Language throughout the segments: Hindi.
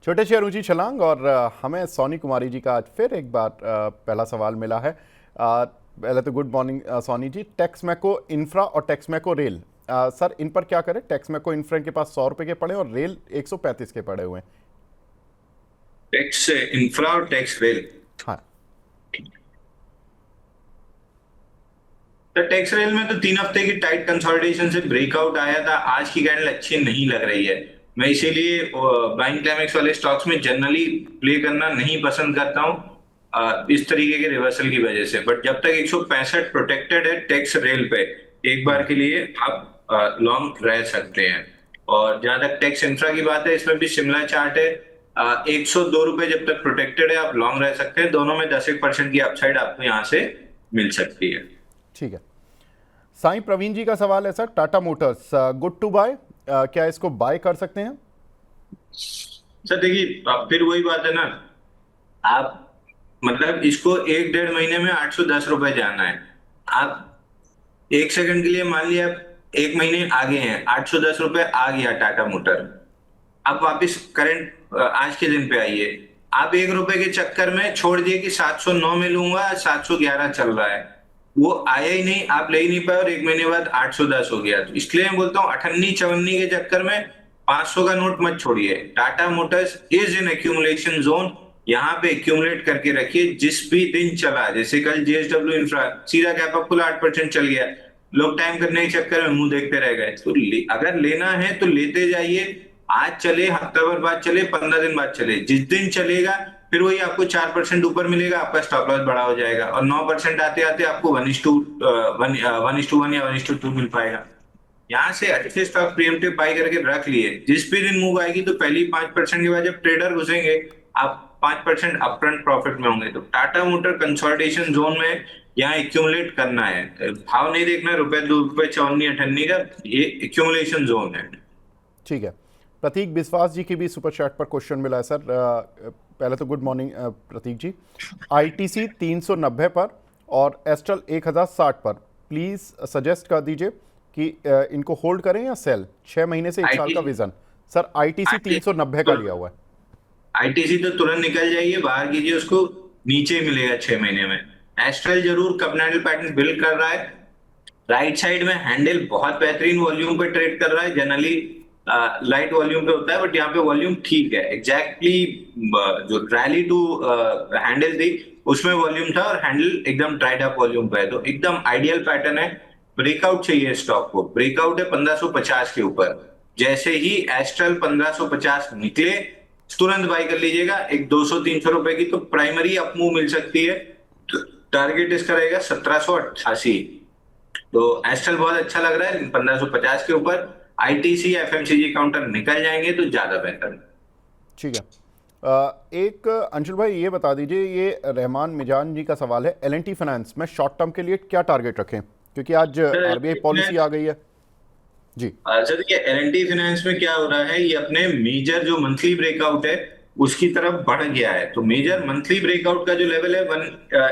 छोटे शेयर ऊंची छलांग। और हमें सोनी कुमारी जी का आज फिर एक बार पहला सवाल मिला है। पहले तो good morning Soni ji. Texmaco infra और टेक्समैको रेल, सर इन पर क्या करें? टेक्समैको इंफ्रा के पास 100 रुपए के पड़े और रेल 135 के पड़े हुए हैं। टेक्स इंफ्रा और टेक्स रेल। हाँ। तो टेक्स रेल में तो 3 हफ्ते की टाइट कंसोलिडेशन से ब्रेकआउट आया था। आज की कैंडल अच्छी नहीं लग रही है। मैं इसीलिए बाइंग क्लाइमेक्स वाले स्टॉक्स में जनरली प्ले करना नहीं पसंद करता हूं, इस तरीके के रिवर्सल की वजह से। बट जब तक 165 प्रोटेक्टेड है टेक्स रेल पे, एक बार के लिए आप लॉन्ग रह सकते हैं। और जहां तक टेक्स इंफ्रा की बात है, इसमें भी शिमला चार्ट है। 102 रुपए जब तक प्रोटेक्टेड है आप लॉन्ग रह सकते हैं। दोनों में 10% की अपसाइड आपको यहाँ से मिल सकती है। ठीक है। साईं प्रवीण जी का सवाल है sir, Tata Motors good to buy, क्या इसको बाय कर सकते हैं? सर देखिए, अब फिर वही बात है ना। आप मतलब इसको 1 डेढ़ महीने में 810 रुपए जाना है। आप एक सेकंड के लिए मान लिया आप 1 महीने आगे हैं, 810 रुपए आ गया टाटा मोटर। अब वापिस करंट आज के दिन पे आइए। आप 1 रुपए के चक्कर में छोड़ दिए कि 709 में लूंगा, 711 चल रहा है। वो आया ही नहीं, आप ले ही नहीं पाए और 1 महीने बाद 810 हो गया। तो इसलिए मैं बोलता हूँ अठन्नी चवन्नी के चक्कर में 500 का नोट मत छोड़िए। Tata Motors is in accumulation zone. यहाँ पे एक्यूमुलेट करके रखिए। जिस भी दिन चला, जैसे कल जेएसडब्ल्यू इंफ्रा सीधा गैप अप खुला 8% चल गया, लोग टाइम करने के चक्कर में मुंह देखते रह गए। तो अगर लेना है तो लेते जाइए। आज चले, हफ्ता भर बाद चले, 15 दिन बाद चले, जिस दिन चलेगा फिर वही आपको 4% ऊपर मिलेगा, आपका स्टॉप लॉस बड़ा हो जाएगा और 9% आते आते आपको 1:1 या 1:2 मिल पाएगा। यहाँ से अच्छे स्टॉक प्रीएम्प्टिव बाई करके रख लिए। जिस भी दिन मूव आएगी तो पहली 5% के बाद जब ट्रेडर घुसेंगे, आप 5% अपफ्रंट प्रॉफिट में होंगे। तो टाटा मोटर कंसोलिडेशन जोन में यहाँ एक्यूमुलेट करना है। भाव नहीं देखना रुपए 2 रुपए 54-58 का, ये एक्यूमुलेशन जोन है। ठीक है। प्रतीक बिस्वास जी की भी सुपर चैट पर क्वेश्चन मिला है सर। पहले तो गुड मॉर्निंग प्रतीक जी। आईटीसी 390 पर और एस्ट्रल 1060 पर प्लीज सजेस्ट कर दीजिए कि इनको होल्ड करें या सेल। 6 महीने से 1 साल का विजन। सर आईटीसी 390 का लिया हुआ है। आईटीसी तो तुरंत निकल जाइए, बाहर कीजिए उसको, नीचे मिलेगा 6 महीने में। एस्ट्रल जरूर कपनैडल पैटर्न बिल्ड कर रहा है। राइट साइड में हैंडल बहुत बेहतरीन वॉल्यूम पे ट्रेड कर रहा है। जनरली लाइट वॉल्यूम पे होता है, बट यहाँ पे वॉल्यूम ठीक है। एग्जैक्टली जो रैली टू हैंडल थी उसमें वॉल्यूम था और हैंडल एकदम ड्राइड अप वॉल्यूम पे है। तो एकदम आइडियल पैटर्न है। ब्रेकआउट चाहिए स्टॉक को। ब्रेकआउट है 1550 के ऊपर। जैसे ही एस्ट्रल 1550 निकले तुरंत बाई कर लीजिएगा। एक 200-300 रुपए की तो प्राइमरी अपमूव मिल सकती है। टारगेट इसका रहेगा 1788। तो एस्ट्रल बहुत अच्छा लग रहा है 1550 के ऊपर। आईटीसी एफएमसीजी काउंटर निकल जाएंगे तो ज्यादा बेहतर। ठीक है। एक अंशुल भाई ये बता दीजिए, ये रहमान मिजान जी का सवाल है, एल&टी फाइनेंस में शॉर्ट टर्म के लिए क्या टारगेट रखें, क्योंकि आज आरबीआई पॉलिसी आ गई है जी। अच्छा देखिए, एल&टी फाइनेंस में क्या हो रहा है, ये अपने मेजर जो मंथली ब्रेकआउट है उसकी तरफ बढ़ गया है। तो मेजर मंथली ब्रेकआउट का जो लेवल है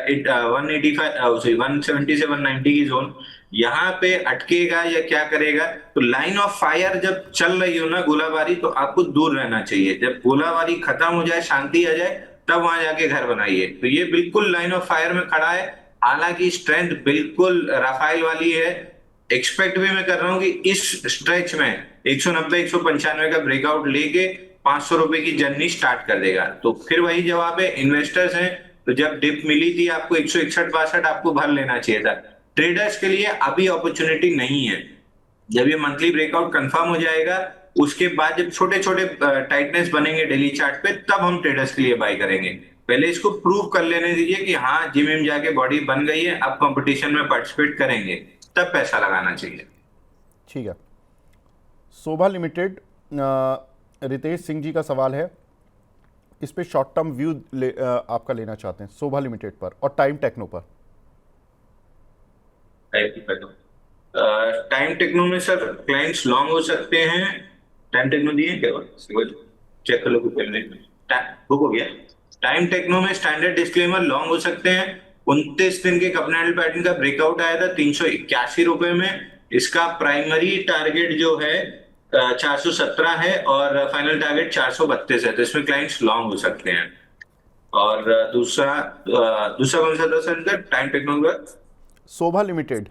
170 से 190 की जोन, यहाँ पे अटकेगा या क्या करेगा? तो लाइन ऑफ फायर जब चल रही हो ना गोलाबारी, तो आपको दूर रहना चाहिए। जब गोलाबारी खत्म हो जाए, शांति आ जाए, तब वहां जाके घर बनाइए। तो ये बिल्कुल लाइन ऑफ फायर में खड़ा है। हालांकि स्ट्रेंथ बिल्कुल राफेल वाली है। एक्सपेक्ट भी मैं कर रहा हूं कि इस स्ट्रेच में 190 195 का ब्रेकआउट लेके 500 रुपए की जर्नी स्टार्ट कर देगा। तो फिर वही जवाब है, इन्वेस्टर्स हैं तो जब डिप मिली थी आपको 161-62 आपको भर लेना चाहिए था। ट्रेडर्स के लिए अभी अपॉर्चुनिटी नहीं है। जब ये मंथली ब्रेकआउट कंफर्म हो जाएगा, उसके बाद जब छोटे छोटे टाइटनेस बनेंगे डेली चार्ट पे, तब हम ट्रेडर्स के लिए बाय करेंगे। पहले इसको प्रूव कर लेने दीजिए कि हाँ जिम में जाके बॉडी बन गई है, अब कंपटीशन में पार्टिसिपेट करेंगे, तब पैसा लगाना चाहिए। ठीक है। शोभा लिमिटेड, रितेश सिंह जी का सवाल है, इस पे शॉर्ट टर्म व्यू आपका लेना चाहते हैं शोभा लिमिटेड पर और टाइम टेक्नो पर। टाइम टेक्नो में सर क्लाइंट्स लॉन्ग हो सकते हैं। टाइम टेक्नो दिए क्या? चेक कर लो, बुक हो गया। टाइम टेक्नो में स्टैंडर्ड डिस्क्लेमर लॉन्ग हो सकते हैं। 29 दिन के कपनैडल पैटर्न का ब्रेकआउट आया था 381 रुपए में। इसका प्राइमरी टारगेट जो है 417 है और फाइनल टारगेट 432 है, तो इसमें क्लाइंट्स लॉन्ग हो सकते हैं। और दूसरा कौन सा था सर इनका, टाइम टेक्नोलॉजी? शोभा लिमिटेड।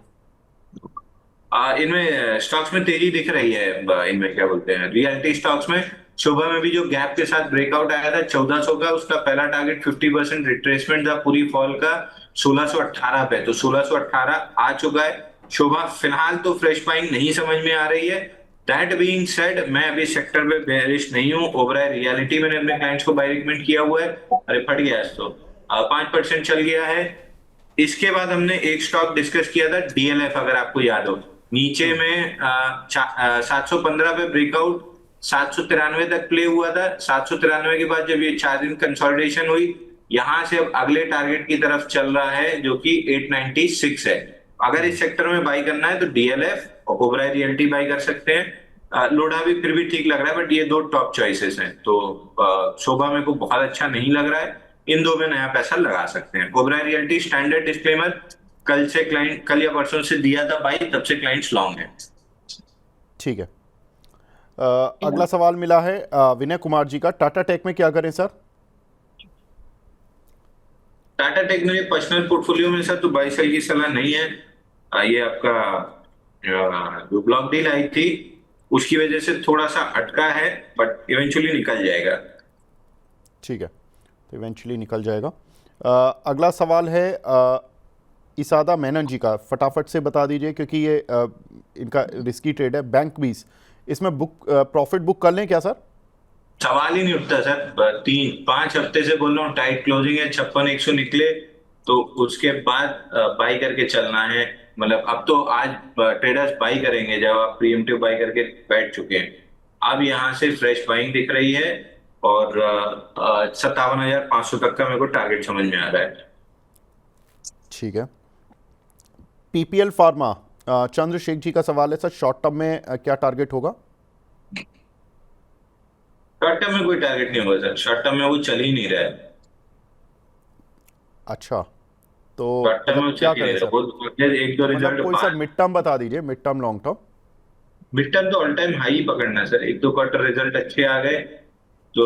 इनमें स्टॉक्स में तेजी दिख रही है। इनमें क्या बोलते हैं, रियलिटी स्टॉक्स में सुबह में भी जो गैप के साथ ब्रेकआउट आया था 1400 का, उसका पहला टारगेट 50% रिट्रेसमेंट था पूरी फॉल का 1618 पे, तो 1618 आ चुका है। शोभा फिलहाल तो फ्रेश बाइंग नहीं समझ में आ रही है। दैट बीइंग सेड, मैं अभी सेक्टर पे बेयरिश नहीं हूँ। ओबराय रियलिटी मैंने अपने क्लाइंट्स को बाय रिकमेंड किया हुआ है। अरे फट गया तो 5% चल गया है। इसके बाद हमने एक स्टॉक डिस्कस किया था डीएलएफ, अगर आपको याद हो। नीचे में 715 पे ब्रेकआउट 793 तक प्ले हुआ था। 793 के बाद जब ये 4 दिन कंसोलिडेशन हुई, यहां से अब अगले टारगेट की तरफ चल रहा है जो कि 896 है। अगर इस सेक्टर में बाई करना है तो डीएलएफ और ओबराय रियल्टी बाई कर सकते हैं। लोढ़ा भी फिर भी ठीक लग रहा है, बट ये दो टॉप चॉइसेस हैं। तो शोभा मेरे को बहुत अच्छा नहीं लग रहा है। इन दो में नया पैसा लगा सकते हैं। ओबराय रियल्टी स्टैंडर्ड डिस्क्लेमर, कल या परसों से दिया था भाई, तब से क्लाइंट्स लॉन्ग है। ठीक है। अगला सवाल मिला है विनय कुमार जी का, टाटा टेक में क्या करें सर? टाटा टेक में पर्सनल पोर्टफोलियो में सर तो बाई सेल की सलाह नहीं है। ये आपका जो ब्लॉक डील आई थी उसकी वजह से थोड़ा सा अटका है, बट इवेंचुअली निकल जाएगा। ठीक है, तो इवेंचुअली निकल जाएगा। अगला सवाल है इसादा मेनन जी का, फटाफट से बता दीजिए क्योंकि ये इनका रिस्की ट्रेड है। बैंक 20, इसमें प्रॉफिट बुक कर लें क्या सर? सवाल ही नहीं उठता सर। 3-5 हफ्ते से बोल रहा हूँ टाइट क्लोजिंग है, 56-100 निकले तो उसके बाद बाई करके चलना है। मतलब अब तो आज ट्रेडर्स बाई करेंगे जब आप प्रीएम्प्टिव बाई करके बैठ चुके हैं। अब यहाँ से फ्रेश बाइंग दिख रही है और 57,500 तक का मेरे को टारगेट समझ में आ रहा है। ठीक है। पीपीएल फार्मा, चंद्रशेखर जी का सवाल है सर, शॉर्ट टर्म में क्या टारगेट होगा? शॉर्ट टर्म में कोई टारगेट नहीं होगा सर, शॉर्ट टर्म में वो चल ही नहीं रहा है। अच्छा, तो शॉर्ट टर्म में मतलब वो चल क्या ही करें नहीं सर? रहा, वो एक दो मतलब रिजल्ट कोई सर मिड टर्म बता दीजिए, mid term long term. Mid term तो ऑल टाइम हाई पकड़ना है सर। 1-2 क्वार्टर रिजल्ट अच्छे आ गए तो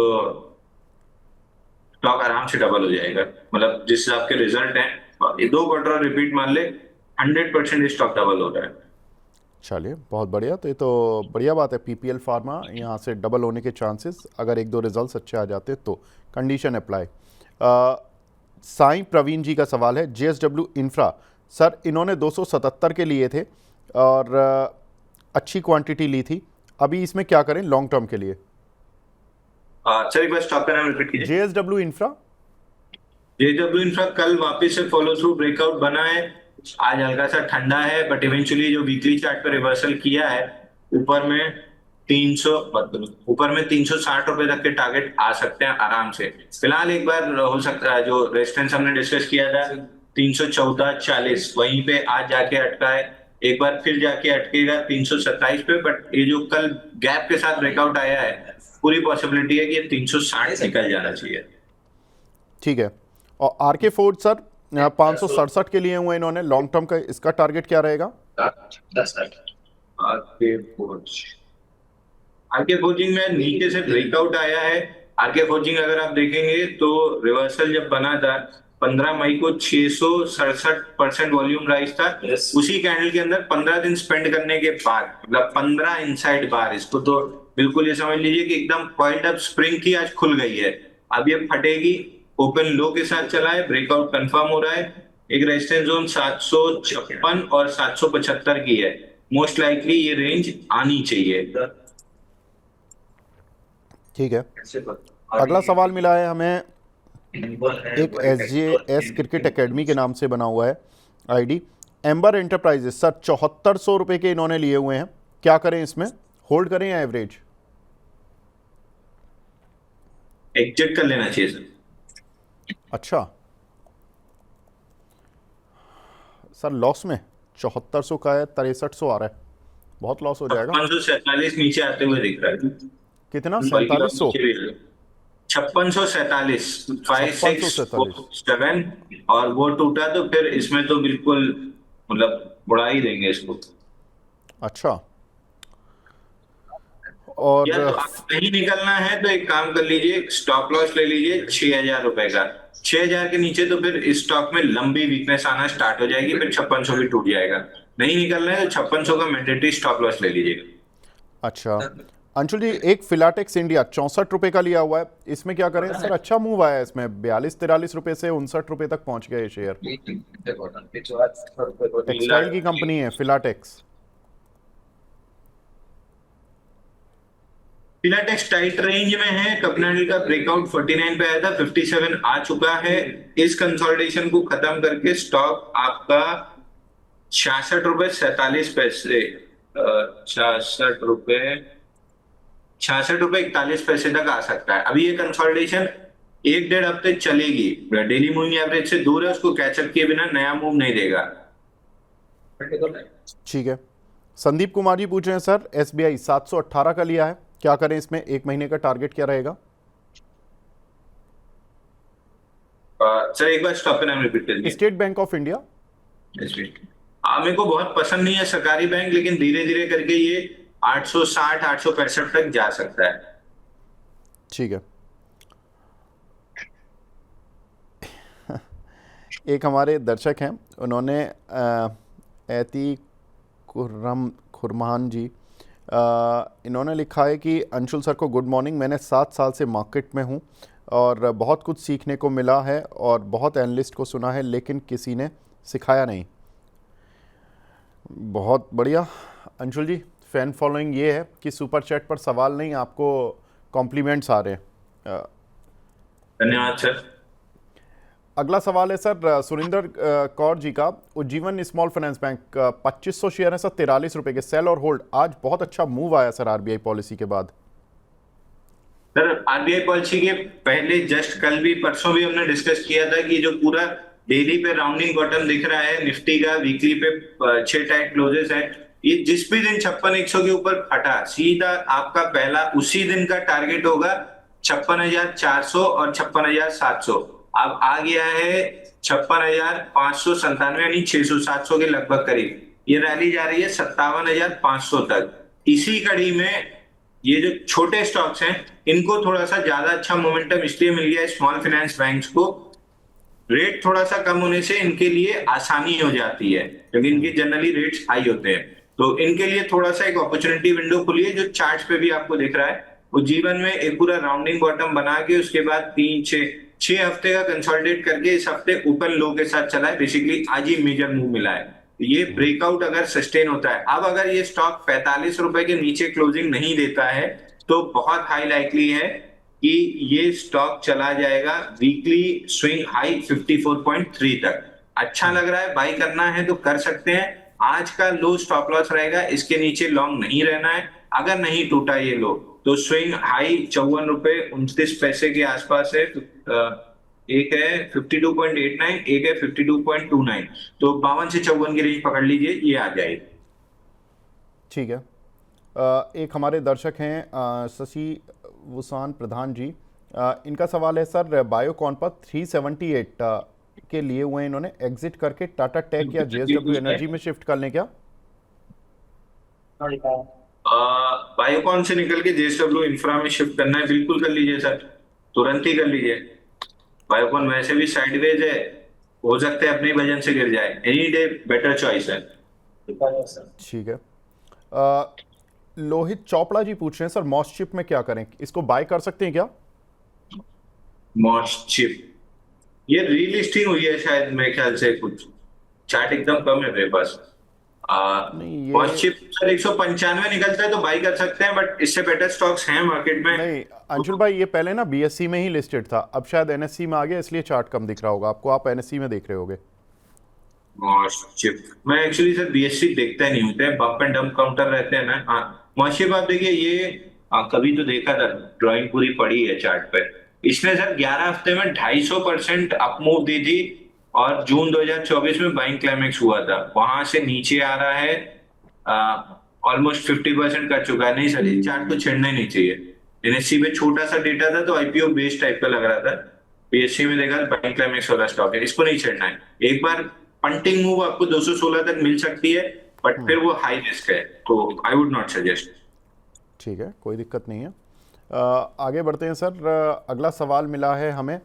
स्टॉक आराम से डबल हो जाएगा। मतलब जिस हिसाब के रिजल्ट हैं, ये 2 क्वार्टर रिपीट मान ले, 100% स्टॉक डबल हो रहा है। चलिए बहुत बढ़िया, तो ये तो बढ़िया बात है। पीपीएल फार्मा यहाँ से डबल होने के चांसेस, अगर एक दो रिजल्ट्स अच्छे आ जाते तो। Condition apply. साईं प्रवीण जी का सवाल है, जेएसडब्ल्यू इंफ्रा सर, इन्होंने 277 के लिए थे और अच्छी क्वांटिटी ली थी, अभी इसमें क्या करें लॉन्ग टर्म के लिए? सर एक बार स्टॉक का नाम रिपीट कीजिए। JSW infra. जेडब्ल्यू इंफ्रा कल वापस से फॉलो थ्रू ब्रेकआउट बना है। आज हल्का सा ठंडा है, बट इवेंचुअली जो वीकली चार्ट पे रिवर्सल किया है ऊपर में 300 ऊपर में 360 रुपए तक के टारगेट आ सकते हैं आराम से। फिलहाल एक बार हो सकता है जो रेजिस्टेंस हमने डिस्कस किया था 314.40 वहीं पे आज जाके अटका है। एक बार फिर जाके अटकेगा 327 पे, बट ये जो कल गैप के साथ ब्रेकआउट आया है पूरी पॉसिबिलिटी है कि ये 360 निकल जाना चाहिए। ठीक है। और आरके फोर्ज सर 567 के लिए हुए इन्होंने, लॉन्ग टर्म का इसका टारगेट क्या रहेगा? आरके फोर्जिंग में नीचे से ब्रेकआउट आया है। आरके फोर्जिंग अगर आप देखेंगे तो रिवर्सल जब बना था 15 मई को 667% वॉल्यूम राइज था। उसी कैंडल के अंदर 15 दिन स्पेंड करने के बाद, मतलब 15 इनसाइड बार, इसको तो बिल्कुल ये समझ लीजिए कि एकदम कॉइल्ड अप स्प्रिंग की आज खुल गई है। अब ये फटेगी। ओपन लो के साथ चला है, ब्रेकआउट कंफर्म हो रहा है। एक रेजिस्टेंस जोन 756 और 775 की है। मोस्ट लाइकली ये रेंज आनी चाहिए। ठीक है। अगला सवाल मिला है हमें, एक SJS क्रिकेट एकेडमी के नाम से बना हुआ है आईडी, एम्बर एंटरप्राइजेस सर, 7400 रुपये के इन्होंने लिए हुए हैं, क्या करें इसमें, होल्ड करें या एवरेज? एग्जिट कर लेना चाहिए सर। अच्छा सर, लॉस में 7400 का है, 6300 आ रहा है, बहुत लॉस हो जाएगा। 5647 नीचे आते हुए दिख रहा है। कितना? बल्कि और 4700? नीचे भी है। 5647 5647। 5647 और वो टूटा तो फिर इसमें तो बिल्कुल मतलब उड़ा ही देंगे इसको। अच्छा, और या तो आप नहीं निकलना है तो एक काम कर लीजिए, स्टॉप लॉस ले लीजिए 6,000 रुपए का। 6,000 के नीचे तो फिर इस स्टॉक में लंबी वीकनेस आना स्टार्ट हो जाएगी, फिर 5600 भी टूट जाएगा। नहीं निकलना है तो 5600 का मैंडेटरी स्टॉप लॉस ले लीजिए। अच्छा अंशुल जी, एक फिलाटेक्स इंडिया 64 रुपए का लिया हुआ है, इसमें क्या करें सर? अच्छा मूव आया है इसमें, 42-43 रुपए से 59 रुपए तक पहुंच गए ये शेयर। टेक्सटाइल की कंपनी है फिलाटेक्स। फिलाटेक्स टाइट रेंज में है, कपनाडल का ब्रेकआउट 49 पे आया था, 57 आ चुका है। इस कंसोलिडेशन को खत्म करके स्टॉक आपका 66 रुपए 47 पैसे, 66 रुपए 41 पैसे तक आ सकता है। अभी ये कंसोलिडेशन 1-1.5 हफ्ते चलेगी, डेली मूविंग एवरेज से दूर है, उसको कैचअप किए बिना नया मूव नहीं देगा। ठीक है। संदीप कुमार जी पूछ रहे हैं सर, एसबीआई 718 का लिया है, क्या करें इसमें? एक महीने का टारगेट क्या रहेगा? सर एक बार स्टॉप का नाम रिपीट कर दीजिए। State bank of India. मेरे को बहुत पसंद नहीं है सरकारी बैंक, लेकिन धीरे धीरे करके ये 860 865 तक जा सकता है। ठीक है। एक हमारे दर्शक हैं, उन्होंने ऐती खुरमान जी, इन्होंने लिखा है कि अंशुल सर को गुड मॉर्निंग, मैंने 7 साल से मार्केट में हूँ और बहुत कुछ सीखने को मिला है और बहुत एनालिस्ट को सुना है, लेकिन किसी ने सिखाया नहीं। बहुत बढ़िया अंशुल जी, फ़ैन फॉलोइंग ये है कि सुपर चैट पर सवाल नहीं, आपको कॉम्प्लीमेंट्स आ रहे हैं। धन्यवाद सर। अगला सवाल है सर सुरेंद्र कौर जी का, Ujjivan small finance bank 2500 share है सर, 43 रुपए के, सेल और होल्ड। आज बहुत अच्छा मूव आया सर आरबीआई पॉलिसी के बाद। सर आरबीआई पॉलिसी के पहले जस्ट कल भी परसों भी हमने डिस्कस किया था कि जो पूरा डेली पे राउंडिंग बॉटम दिख रहा है निफ्टी का, वीकली पे 6 टाइट क्लोजेस है, ये जिस भी दिन 56,100 के ऊपर फटा, सीधा आपका पहला उसी दिन का टारगेट होगा 56,400 और 56,700। अब आ गया है 56,597, यानी 600-700 के लगभग करीब। ये रैली जा रही है 57,500 तक। इसी कड़ी में ये जो छोटे स्टॉक्स हैं, इनको थोड़ा सा ज्यादा अच्छा मोमेंटम इसलिए मिल गया है स्मॉल फाइनेंस बैंक्स को, रेट थोड़ा सा कम होने से इनके लिए आसानी हो जाती है, क्योंकि इनके जनरली रेट्स हाई होते हैं। तो इनके लिए थोड़ा सा एक अपॉर्चुनिटी विंडो खुली है, जो चार्ट पे भी आपको दिख रहा है। वो जीवन में एक पूरा राउंडिंग बॉटम बना के उसके बाद 3-6 हफ्ते का कंसोलिडेट करके इस हफ्ते ओपन लो के साथ चला है। बेसिकली आज ही मेजर मूव मिला है। ये ब्रेकआउट अगर सस्टेन होता है, अब अगर ये स्टॉक 45 रुपए के नीचे क्लोजिंग नहीं देता है तो बहुत हाई लाइकली है कि ये स्टॉक चला जाएगा वीकली स्विंग हाई 54.3 तक। अच्छा लग रहा है, बाई करना है तो कर सकते हैं। आज का लो स्टॉप लॉस रहेगा, इसके नीचे लॉन्ग नहीं रहना है। अगर नहीं टूटा ये लो तो स्विंग हाई 54 रुपए 29 पैसे के आसपास है। एक है 52.89, एक है 52.29, तो 52 से 54 की रेंज पकड़ लीजिए, ये आ जाएगी। ठीक है। एक हमारे दर्शक हैं शशि वुसान प्रधान जी, इनका सवाल है सर, बायोकॉन पर 378 के लिए हुए, इन्होंने एग्जिट करके टाटा टेक या जेएसडब्ल्यू एनर्जी में शिफ्ट कर लें क्या? बायोकॉन से निकल के जेएसडब्ल्यू इंफ्रा में शिफ्ट करना है, बिल्कुल कर लीजिए सर, तुरंत ही कर लीजिए। बायोकॉन वैसे भी साइडवेज है, हो सकता है अपने वजन से गिर जाए, एनी डे बेटर चॉइस है। ठीक है। लोहित चोपड़ा जी पूछ रहे हैं सर, मॉस्चिप में क्या करें, इसको बाय कर सकते हैं क्या? मॉस्चिप ये रीलिस्टिंग हुई है शायद, मेरे ख्याल से कुछ चार्ट एकदम कम है मेरे पास। नहीं ये मॉस्चिप सर 195 निकलता है तो बाई कर सकते हैं, बट इससे बेटर स्टॉक्स हैं मार्केट में। नहीं अंशुल भाई, ये पहले ना बीएससी में ही लिस्टेड था, अब शायद एनएससी में आ गया, इसलिए चार्ट कम दिख रहा होगा आपको, आप एनएससी में देख रहे होगे। मॉस्चिप मैं एक्चुअली सर बीएससी देखता ही नहीं, होते हैं बम्प एंड डंप काउंटर रहते हैं ना। हाँ मॉस्चिप आप देखिए, ये कभी तो देखा था, ड्राइंग पूरी पड़ी है चार्ट पे। इसने सर 11 हफ्ते में 250% अप मूव दी थी, और जून 2024 में बाइंग क्लाइमेक्स हुआ था, वहां से नीचे आ रहा है, ऑलमोस्ट 50% कर चुका है। नहीं सर, इस चार्ट को छेड़ना ही नहीं चाहिए। एनएससी पे छोटा सा डेटा था तो आईपीओ बेस्ड टाइप का लग रहा था, बीएससी में देखा बाइंग क्लाइमेक्स वाला स्टॉक है, इसको नहीं छेड़ना है। एक बार पंटिंग मूव आपको 216 तक मिल सकती है, बट फिर वो हाई रिस्क है, तो आई वुड नॉट सजेस्ट। ठीक है, कोई दिक्कत नहीं है। आगे बढ़ते हैं सर। अगला सवाल मिला है हमें।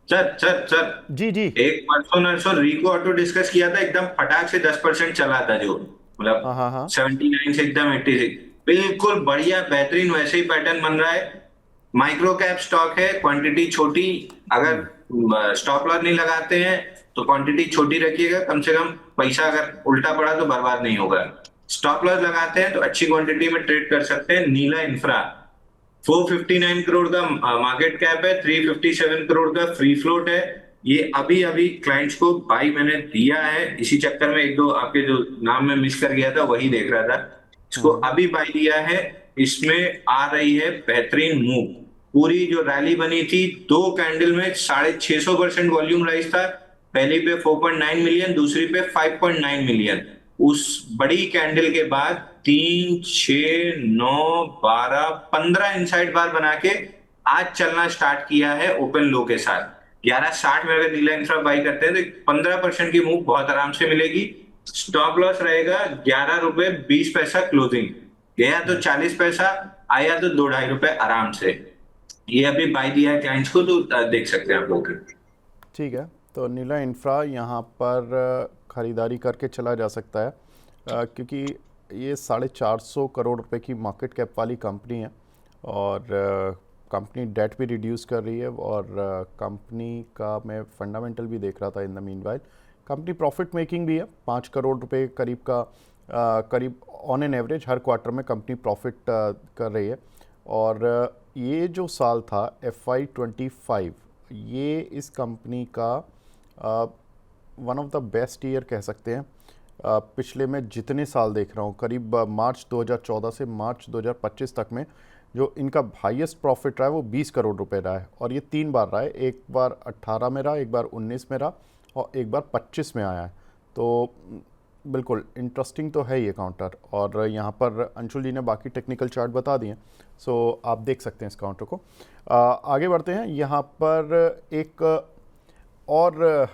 सर सर सर, जी जी। एक परसों नरसों रिको ऑटो डिस्कस किया था, एकदम फटाक से 10% चला था, जो मतलब हाँ हाँ हाँ। 79 से एकदम 86, बिल्कुल बढ़िया बेहतरीन वैसे ही पैटर्न बन रहा है। माइक्रो कैप स्टॉक है, क्वांटिटी छोटी, अगर स्टॉप लॉस नहीं लगाते हैं तो क्वांटिटी छोटी रखिएगा, कम से कम पैसा अगर उल्टा पड़ा तो बर्बाद नहीं होगा। स्टॉप लॉस लगाते हैं तो अच्छी क्वांटिटी में ट्रेड कर सकते हैं। नीला इंफ्रा 459 करोड़ का मार्केट कैप है, 357 करोड़ का फ्री फ्लोट है। ये अभी अभी क्लाइंट्स को बाई मैंने दिया है, इसी चक्कर में एक दो आपके जो नाम में मिस कर गया था वही देख रहा था, इसको अभी बाई दिया है। इसमें आ रही है बेहतरीन मूव। पूरी जो रैली बनी थी, 2 कैंडल में 650% वॉल्यूम राइज था। पहली पे 4.9 मिलियन, दूसरी पे 5.9 मिलियन। उस बड़ी कैंडल के बाद 3, 6, 9, 12, 15 इनसाइड बार बना के आज चलना स्टार्ट किया है ओपन लो के साथ। 11.60 में अगर नीला इंफ्रा बाई करते हैं तो 15% की मूव बहुत आराम से मिलेगी। स्टॉप लॉस रहेगा 11 रुपए 20 पैसा क्लोजिंग, गया तो 40 पैसा, आया तो 2-2.5 रुपए आराम से। ये अभी बाई दिया है क्लाइंट्स को, तो देख सकते हैं आप लोग। ठीक है, तो नीला इंफ्रा यहाँ पर ख़रीदारी करके चला जा सकता है, क्योंकि ये 450 करोड़ रुपए की मार्केट कैप वाली कंपनी है और कंपनी डेट भी रिड्यूस कर रही है और कंपनी का मैं फंडामेंटल भी देख रहा था in the meanwhile. Company profit making भी है, 5 करोड़ रुपए करीब का, करीब on an average her quarter में कंपनी प्रॉफिट कर रही है। और ये जो साल था FY25, ये इस कंपनी का one of the best year कह सकते हैं। पिछले मैं जितने साल देख रहा हूँ, करीब मार्च 2014 से मार्च 2025 तक में जो इनका हाईएस्ट प्रॉफिट रहा है वो 20 करोड़ रुपए रहा है। और ये 3 बार रहा है, एक बार 18 में रहा, एक बार 19 में रहा और एक बार 25 में आया है। तो बिल्कुल इंटरेस्टिंग तो है ये काउंटर। और यहाँ पर अंशुल जी ने बाकी टेक्निकल चार्ट बता दिए, सो आप देख सकते हैं इस काउंटर को। आगे बढ़ते हैं। यहाँ पर एक और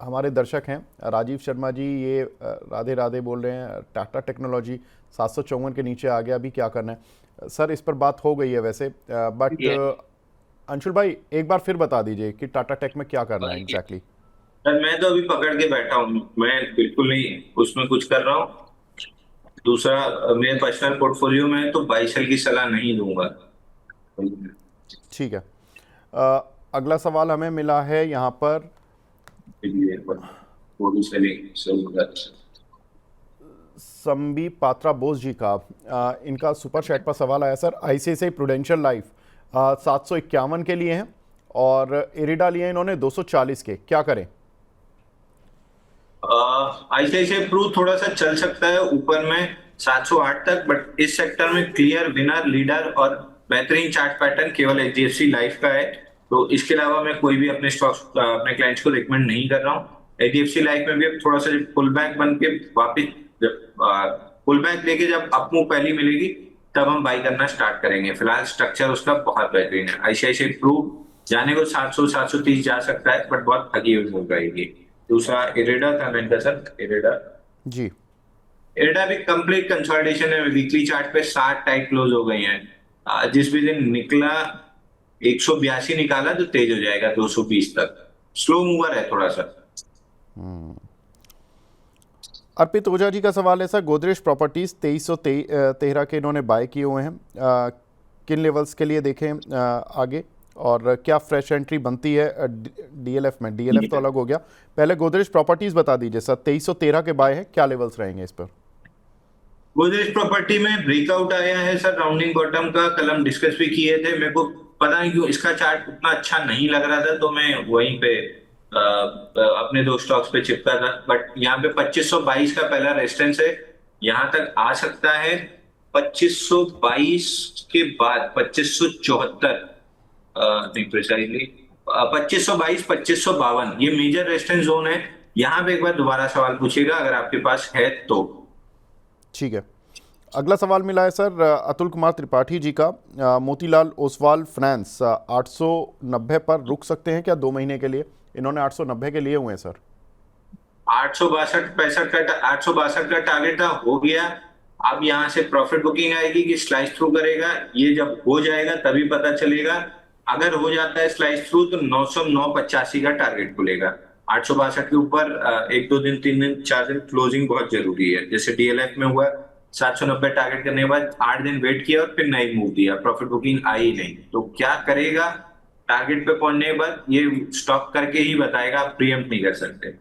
हमारे दर्शक हैं राजीव शर्मा जी, ये राधे राधे बोल रहे हैं, टाटा टेक्नोलॉजी 754 के नीचे आ गया, अभी क्या करना है? सर इस पर बात हो गई है वैसे, बट अंशुल भाई एक बार फिर बता दीजिए कि टाटा टेक में क्या करना है एग्जैक्टली। सर मैं तो अभी पकड़ के बैठा हूँ, मैं बिल्कुल नहीं उसमें कुछ कर रहा हूँ। दूसरा, मेरे पर्सनल पोर्टफोलियो में तो बाई सेल की सलाह नहीं दूंगा। ठीक है। अगला सवाल हमें मिला है यहाँ पर वो भी सेलिंग संबी पात्रा बोस जी का। इनका सुपर चैट पर सवाल आया सर। ICICI प्रूडेंशियल लाइफ 751 के लिए हैं और इरिडा लिए इन्होंने 240 के, क्या करें? आईसीआईसीआई प्रू थोड़ा सा चल सकता है ऊपर में 708 तक, बट इस सेक्टर में क्लियर विनर लीडर और बेहतरीन चार्ट पैटर्न केवल एचडीएफसी लाइफ का है। तो इसके अलावा मैं कोई भी अपने स्टॉक्स अपने क्लाइंट्स को रिकमेंड नहीं कर रहा हूँ। एचडीएफसी लाइफ में भी अब थोड़ा सा पुल बैक बन के वापिस पुल बैक लेके जब अपमूव पहली मिलेगी तब हम बाई करना स्टार्ट करेंगे। फिलहाल स्ट्रक्चर उसका बहुत बेहतरीन है। आईसीआईसीआई प्रू जाने को 700-730 जा सकता है, बट बहुत ठगी हुई हो जाएगी। दूसरा इरेडा था मैंने, सर इरेडा जी, इरेडा भी कंप्लीट कंसोलिडेशन है। वीकली चार्ट पे 60 टाइट क्लोज हो गई हैं। जिस भी दिन निकला 182 निकाला तो तेज हो जाएगा 220 तक। स्लो मूवर है थोड़ा सा। अर्पित ओझा जी का सवाल है सर, गोदरेज प्रॉपर्टीज 2313 के इन्होंने बाय किए हुए हैं, किन लेवल्स के लिए देखें आगे, और क्या फ्रेश एंट्री बनती है डीएलएफ में? डीएलएफ तो अलग हो गया, पहले गोदरेज प्रॉपर्टीज बता दीजिए सर। 2313 के बाय है, क्या लेवल्स रहेंगे इस पर? गोदरेज प्रॉपर्टी में ब्रेकआउट आया है सर राउंडिंग बॉटम का, कल हम डिस्कस भी किए थे। मेरे को पता नहीं क्यों इसका चार्ट उतना अच्छा नहीं लग रहा था, तो मैं वहीं पे अपने 2 स्टॉक्स पे चिपका था। बट यहाँ पे 2522 का पहला रेजिस्टेंस है, यहाँ तक आ सकता है। 2522 के बाद 2574 नहीं प्रिसाइजली 2522 2552 ये मेजर रेजिस्टेंस जोन है। यहाँ पे एक बार दोबारा सवाल पूछिएगा अगर आपके पास है तो। ठीक है। अगला सवाल मिला है सर अतुल कुमार त्रिपाठी जी का। मोतीलाल ओसवाल फाइनेंस 890 पर रुक सकते हैं क्या 2 महीने के लिए? इन्होंने 890 के लिए हुए हैं सर। 862 का टारगेट था, हो गया। अब यहाँ से प्रॉफिट बुकिंग आएगी कि स्लाइस थ्रू करेगा, ये जब हो जाएगा तभी पता चलेगा। अगर हो जाता है स्लाइस थ्रू तो 985 का टारगेट खुलेगा। 862 के ऊपर 1 2 दिन 3 दिन 4 दिन क्लोजिंग बहुत जरूरी है। जैसे डीएलएफ में हुआ, 790 टारगेट करने के बाद 8 दिन वेट किया और फिर नहीं मूव दिया, प्रॉफिट बुकिंग आई नहीं, तो क्या करेगा टारगेट पे पहुंचने के बाद ये स्टॉप करके ही बताएगा, आप प्रीएम्प्ट नहीं कर सकते।